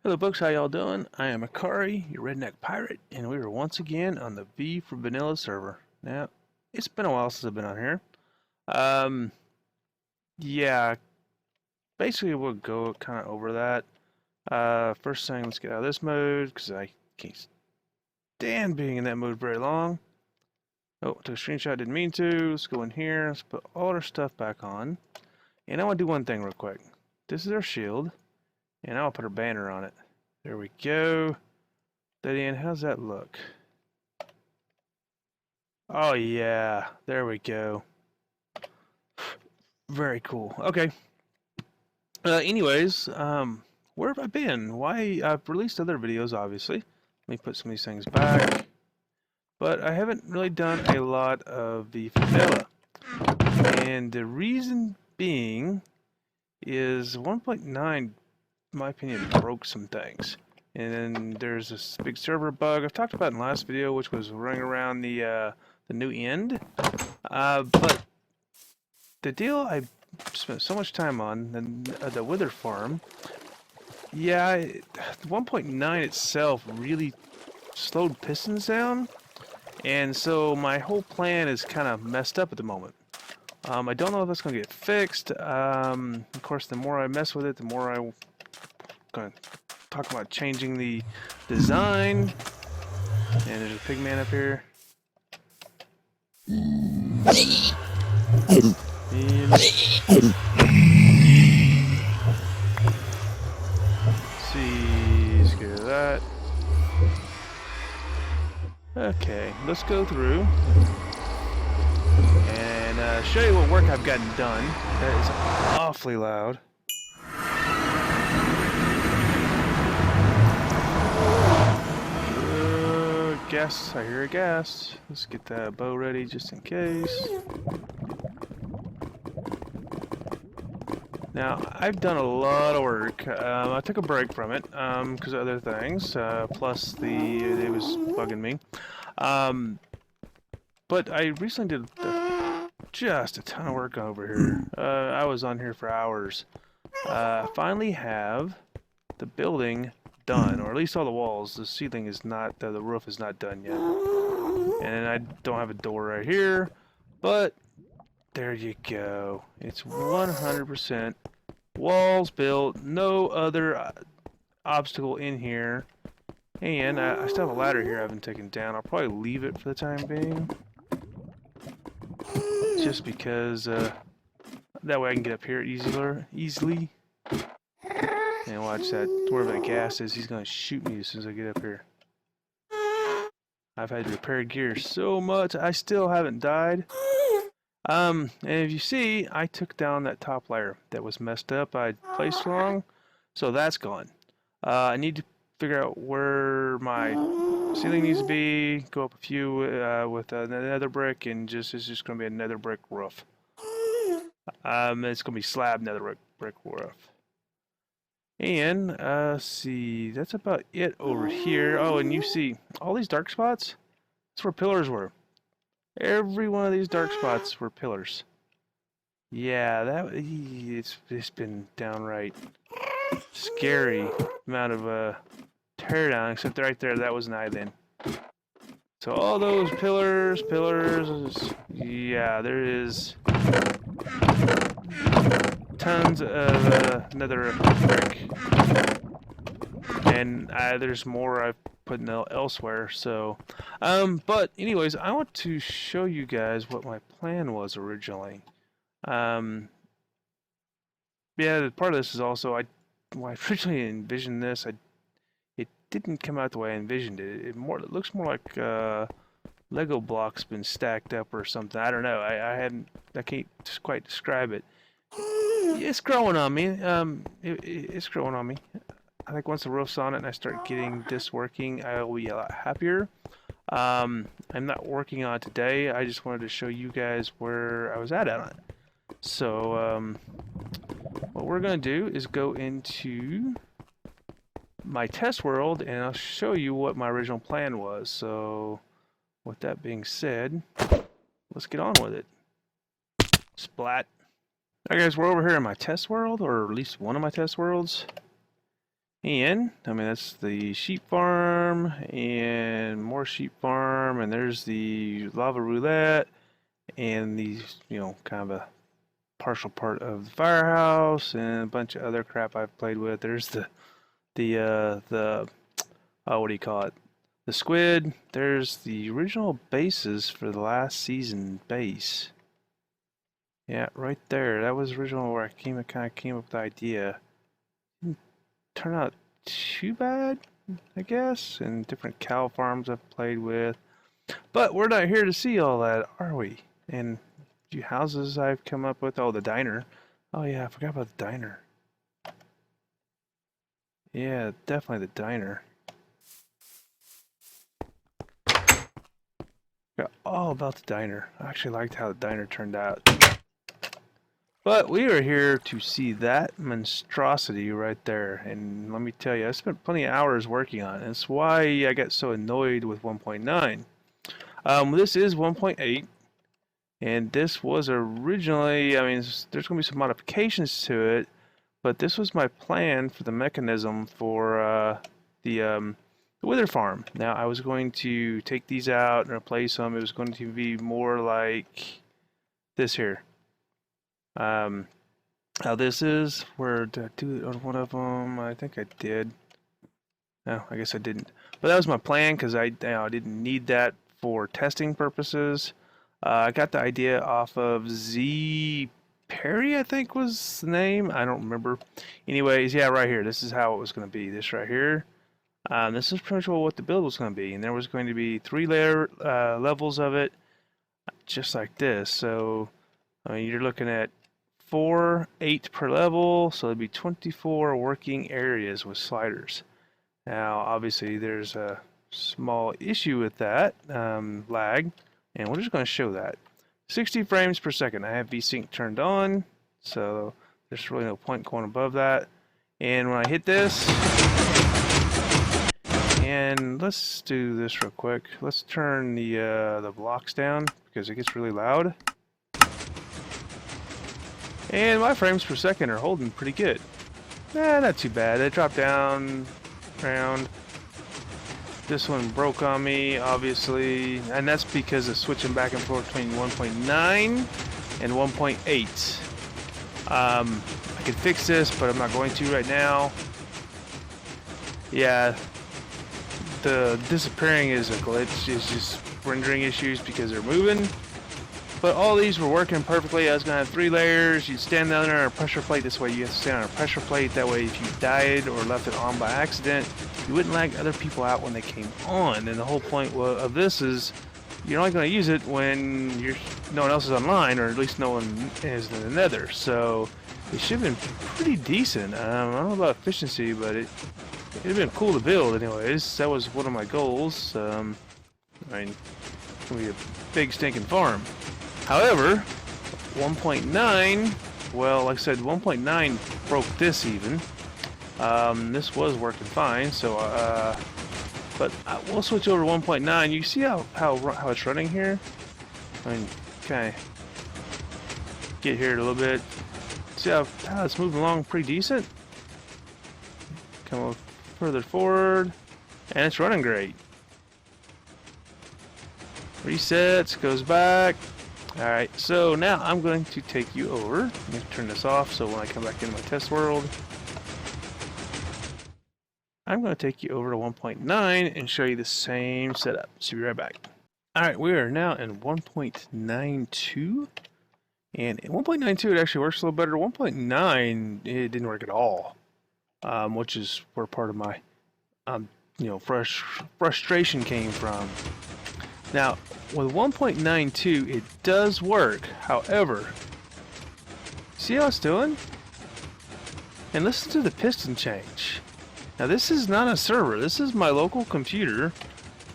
Hello folks, how y'all doing? I am Icarii, your redneck pirate, and we are once again on the V for Vanilla server. Now, it's been a while since I've been on here. Um, yeah, basically we'll go kind of over that. First thing, let's get out of this mode, because I can't stand being in that mode very long. Oh, took a screenshot, didn't mean to. Let's go in here, let's put all our stuff back on. And I want to do one thing real quick. This is our shield, and I'll put our banner on it. There we go. Then, how's that look? Oh yeah, there we go. Very cool. Okay. Anyways, where have I been? Why? I've released other videos, obviously. Let me put some of these things back. But I haven't really done a lot of the vanilla. And the reason being is 1.9, in my opinion, broke some things. And then there's this big server bug I've talked about in the last video, which was running around the new end. But the deal I spent so much time on, the wither farm, yeah, 1.9 itself really slowed pistons down, and so my whole plan is kind of messed up at the moment. I don't know if that's going to get fixed. Of course, the more I mess with it, the more I'm going to talk about changing the design. And there's a pig man up here. See, let's get rid of that. Okay, let's go through and show you what work I've gotten done. That is awfully loud. Gas, I hear a gas. Let's get that bow ready just in case. Now, I've done a lot of work. I took a break from it because of other things, plus it was bugging me. But I recently did just a ton of work over here. I was on here for hours. Finally have the building done, or at least all the walls. The ceiling is not, the roof is not done yet. And I don't have a door right here, but there you go. It's 100% walls built, no other obstacle in here. And I still have a ladder here I haven't taken down. I'll probably leave it for the time being. Just because that way I can get up here easily. And watch that, wherever that gas is, he's going to shoot me as soon as I get up here. I've had to repair gear so much, I still haven't died. And if you see, I took down that top layer that was messed up. I placed wrong, so that's gone. I need to figure out where my ceiling needs to be, go up a few with another brick, and it's just going to be another brick roof. It's going to be slab nether brick roof. And, see, that's about it over here. Oh, and you see, all these dark spots, that's where pillars were. Every one of these dark spots were pillars. Yeah, it's been downright scary amount of, teardown, except right there, that was an island. So all those pillars, yeah, there is tons of nether brick, and there's more I've put elsewhere. So, but anyways, I want to show you guys what my plan was originally. Yeah, part of this is also when I originally envisioned this, it didn't come out the way I envisioned it. It looks more like Lego blocks been stacked up or something. I don't know. I can't quite describe it. It's growing on me. It's growing on me. I think once the roof's on it and I start getting this working, I will be a lot happier. I'm not working on it today. I just wanted to show you guys where I was at on it. So, what we're going to do is go into my test world and I'll show you what my original plan was. So, with that being said, let's get on with it. Splat. Alright guys, we're over here in my test world, or at least one of my test worlds. And, I mean, that's the sheep farm, and more sheep farm, and there's the lava roulette, and these, you know, kind of a partial part of the firehouse, and a bunch of other crap I've played with. There's the what do you call it? The squid. There's the original bases for the last season base. Yeah, right there. That was original where I kind of came up with the idea. Didn't turn out too bad, I guess. And different cow farms I've played with. But we're not here to see all that, are we? And a few houses I've come up with. Oh, the diner. Oh yeah, I forgot about the diner. Yeah, definitely the diner. Forgot all about the diner. I actually liked how the diner turned out. But we are here to see that monstrosity right there. And let me tell you, I spent plenty of hours working on it. That's why I got so annoyed with 1.9. This is 1.8. And this was originally, I mean, there's going to be some modifications to it. But this was my plan for the mechanism for the wither farm. Now, I was going to take these out and replace them. It was going to be more like this here. How this is, where did I do it on one of them? I think I did. No, I guess I didn't. But that was my plan because I didn't need that for testing purposes. I got the idea off of Z Perry, I think was the name. I don't remember. Anyways, yeah, right here. This is how it was going to be. This right here. This is pretty much what the build was going to be. And there was going to be 3 levels of it, just like this. So, I mean, you're looking at 8 per level, so it'd be 24 working areas with sliders. Now, obviously, there's a small issue with that, lag, and we're just going to show that. 60 frames per second. I have VSync turned on, so there's really no point going above that. And when I hit this, and let's do this real quick. Let's turn the blocks down because it gets really loud. And my frames per second are holding pretty good. Not too bad. They dropped down around. This one broke on me, obviously, and that's because of switching back and forth between 1.9 and 1.8. I could fix this, but I'm not going to right now. Yeah, the disappearing is a glitch. It's just rendering issues because they're moving. But all these were working perfectly. I was going to have 3 layers. You'd stand down there on a pressure plate. This way you have to stand on a pressure plate. That way if you died or left it on by accident, you wouldn't lag other people out when they came on. And the whole point of this is you're only going to use it when no one else is online, or at least no one is in the nether. So it should have been pretty decent. I don't know about efficiency, but it'd have been cool to build anyways. That was one of my goals. I mean, it's going to be a big stinking farm. However, 1.9, well, like I said, 1.9 broke this even. This was working fine, so, but we'll switch over to 1.9. You see how it's running here? I mean, kind of get here a little bit. See how it's moving along pretty decent? Come a little further forward, and it's running great. Resets, goes back. Alright, so now I'm going to take you over. Let me turn this off so when I come back into my test world, I'm going to take you over to 1.9 and show you the same setup. So be right back. Alright, we are now in 1.92. And in 1.92 it actually works a little better. 1.9, it didn't work at all. Which is where part of my frustration came from. Now, with 1.92, it does work. However, see how it's doing? And listen to the piston change. Now, this is not a server. This is my local computer.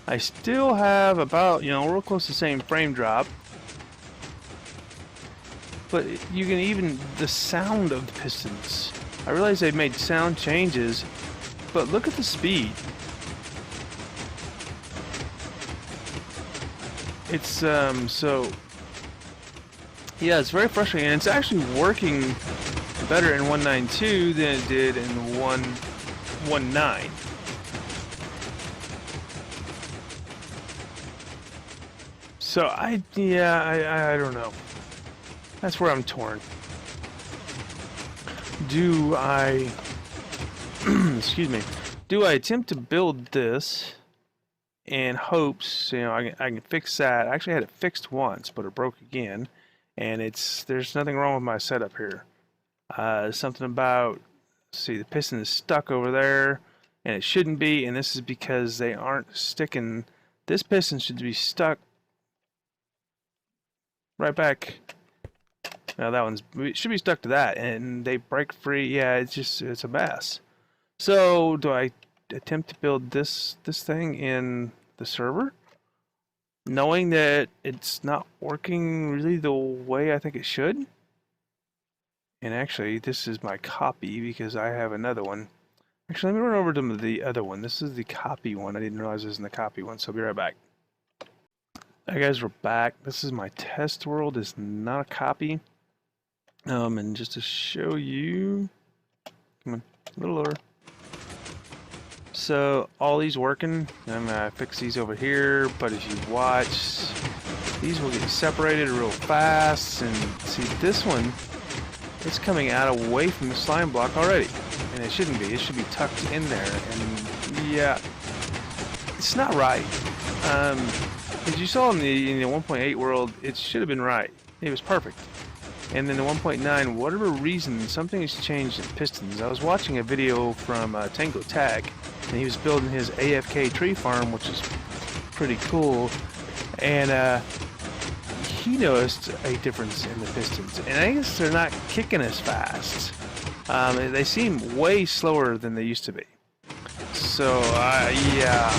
I still have about, real close to the same frame drop. But you can even, the sound of the pistons. I realize they've made sound changes, but look at the speed. It's, so, yeah, it's very frustrating, and it's actually working better in 1.92 than it did in 1.19. So I don't know. That's where I'm torn. Do I, excuse me, do I attempt to build this in hopes, I can fix that? I actually had it fixed once, but it broke again, and there's nothing wrong with my setup here. Something about, see, the piston is stuck over there, and it shouldn't be, and this is because they aren't sticking. This piston should be stuck right back. Now that it should be stuck to that, and they break free. Yeah, it's a mess. So do I attempt to build this thing in the server, knowing that it's not working really the way I think it should? And actually, this is my copy because I have another one. Actually, let me run over to the other one. This is the copy one. I didn't realize this was in the copy one, so I'll be right back. Hey guys, we're back. This is my test world. It's not a copy. And just to show you, come on, a little lower. So all these working. I'm gonna fix these over here, but if you watch, these will get separated real fast. And see, this one, it's coming out away from the slime block already, and it shouldn't be. It should be tucked in there. And yeah, it's not right. As you saw in the 1.8 world, it should have been right. It was perfect. And then the 1.9, whatever reason, something has changed in pistons. I was watching a video from Tango Tech, and he was building his AFK tree farm, which is pretty cool. And he noticed a difference in the pistons. And I guess they're not kicking as fast. They seem way slower than they used to be. So, yeah.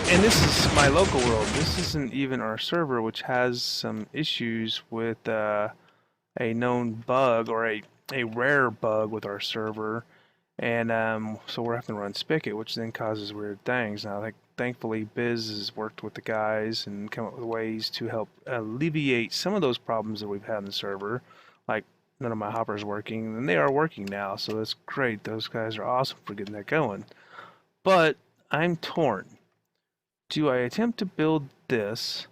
And this is my local world. This isn't even our server, which has some issues with a known bug, or a rare bug with our server. And so we're having to run Spigot, which then causes weird things. Now, thankfully, Biz has worked with the guys and come up with ways to help alleviate some of those problems that we've had in the server. Like, none of my hoppers working, and they are working now, so that's great. Those guys are awesome for getting that going. But I'm torn. Do I attempt to build this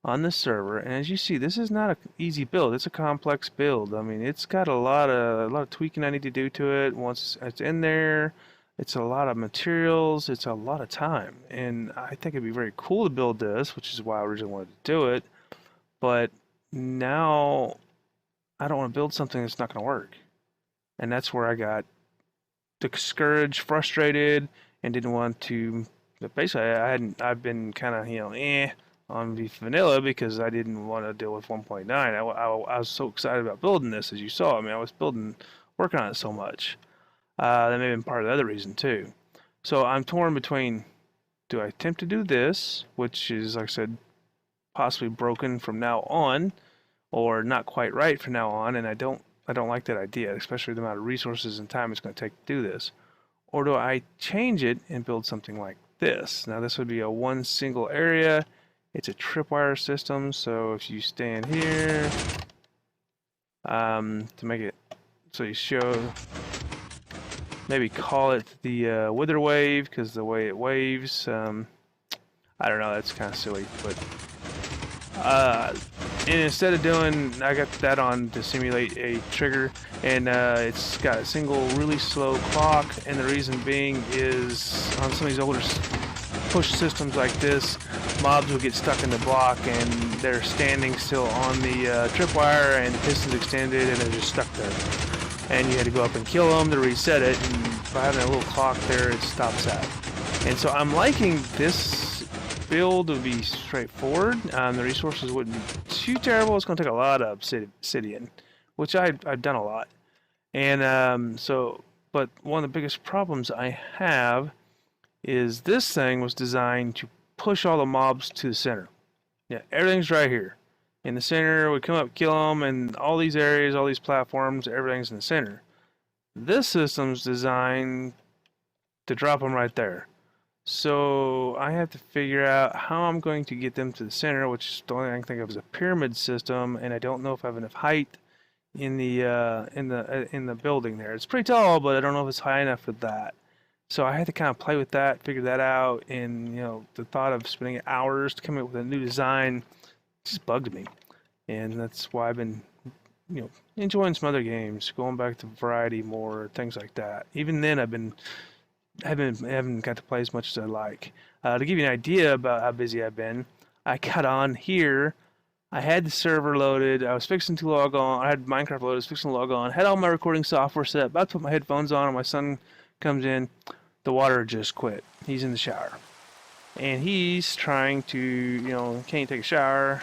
on the server? And as you see, this is not an easy build. It's a complex build. I mean, it's got a lot of tweaking I need to do to it. Once it's in there, it's a lot of materials. It's a lot of time. And I think it'd be very cool to build this, which is why I originally wanted to do it. But now I don't want to build something that's not going to work. And that's where I got discouraged, frustrated, and didn't want to. But basically, I've been kind of, on V Vanilla because I didn't want to deal with 1.9. I was so excited about building this, as you saw. I mean, I was working on it so much. That may have been part of the other reason too. So I'm torn between, do I attempt to do this, which is, like I said, possibly broken from now on, or not quite right from now on, and I don't like that idea, especially the amount of resources and time it's going to take to do this. Or do I change it and build something like this? Now this would be a one single area. It's a tripwire system, so if you stand here to make it so you show, maybe call it the wither wave, because the way it waves, I don't know, that's kind of silly, but and instead of doing, I got that on to simulate a trigger, and it's got a single really slow clock, and the reason being is on some of these older push systems like this, mobs will get stuck in the block and they're standing still on the tripwire, and the piston's extended and they're just stuck there. And you had to go up and kill them to reset it, and by having a little clock there, it stops that. And so I'm liking this build to be straightforward. The resources wouldn't be too terrible. It's going to take a lot of obsidian, which I've done a lot. And but one of the biggest problems I have is this thing was designed to push all the mobs to the center. Yeah, everything's right here. In the center, we come up, kill them, and all these areas, all these platforms, everything's in the center. This system's designed to drop them right there. So I have to figure out how I'm going to get them to the center, which the only thing I can think of is a pyramid system, and I don't know if I have enough height in the building there. It's pretty tall, but I don't know if it's high enough for that. So I had to kind of play with that, figure that out, and the thought of spending hours to come up with a new design just bugged me, and that's why I've been enjoying some other games, going back to variety more, things like that. Even then, haven't got to play as much as I like. To give you an idea about how busy I've been, I got on here. I had the server loaded. I was fixing to log on. I had Minecraft loaded. I was fixing to log on. Had all my recording software set. About to put my headphones on, and my son comes in. The water just quit. He's in the shower, and he's trying to, can't take a shower.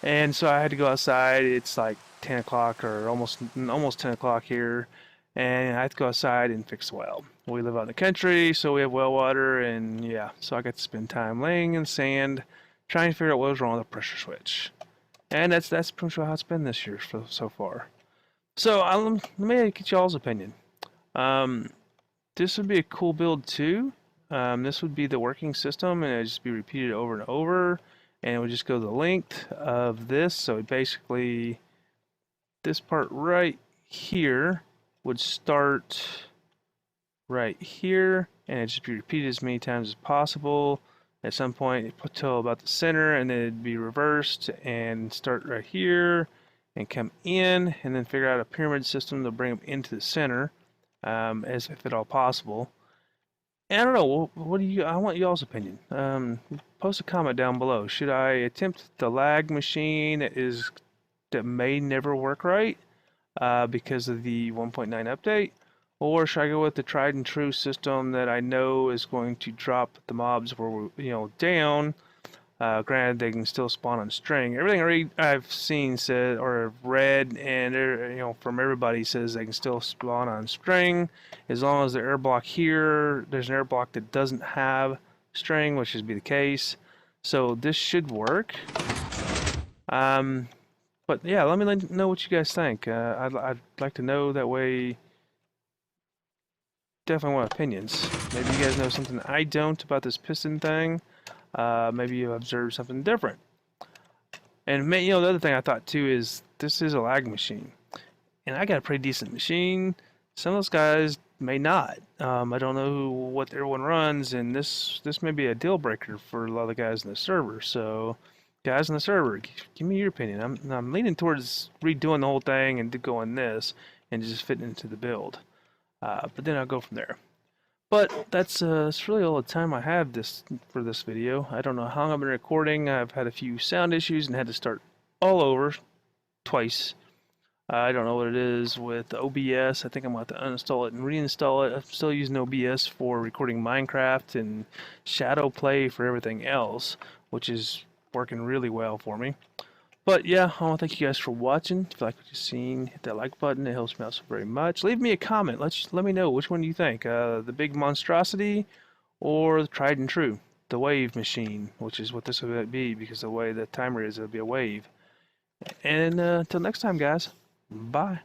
And so I had to go outside. It's like 10 o'clock or almost 10 o'clock here, and I have to go outside and fix the well. We live out in the country, so we have well water, and yeah, so I got to spend time laying in sand, trying to figure out what was wrong with the pressure switch. And that's pretty much how it's been this year so far. So let me get y'all's opinion. This would be a cool build too. This would be the working system, and it would just be repeated over and over, and it would just go the length of this. So basically, this part right here would start right here, and it just be repeated as many times as possible. At some point, till about the center, and then it'd be reversed and start right here and come in, and then figure out a pyramid system to bring them into the center, as if at all possible. And I don't know, what do I want y'all's opinion. Post a comment down below. Should I attempt the lag machine that may never work right because of the 1.9 update? Or should I go with the tried and true system that I know is going to drop the mobs down? Granted, they can still spawn on string. Everything I've seen said or read, and from everybody says they can still spawn on string as long as the air block here. There's an air block that doesn't have string, which should be the case. So this should work. But yeah, let me know what you guys think. I'd like to know, that way. Definitely want opinions. Maybe you guys know something I don't about this piston thing. Maybe you observed something different. And the other thing I thought too is this is a lag machine, and I got a pretty decent machine. Some of those guys may not. I don't know what everyone runs, and this may be a deal breaker for a lot of the guys in the server. So, guys in the server, give me your opinion. I'm leaning towards redoing the whole thing and going this and just fitting into the build. But then I'll go from there. But that's really all the time I have for this video. I don't know how long I've been recording. I've had a few sound issues and had to start all over twice. I don't know what it is with OBS. I think I'm going to have to uninstall it and reinstall it. I'm still using OBS for recording Minecraft and Shadow Play for everything else, which is working really well for me. But yeah, I want to thank you guys for watching. If you like what you've seen, hit that like button. It helps me out so very much. Leave me a comment. Let me know which one you think. The big monstrosity or the tried and true. The wave machine, which is what this would be because the way the timer is, it'll be a wave. And until next time, guys. Bye.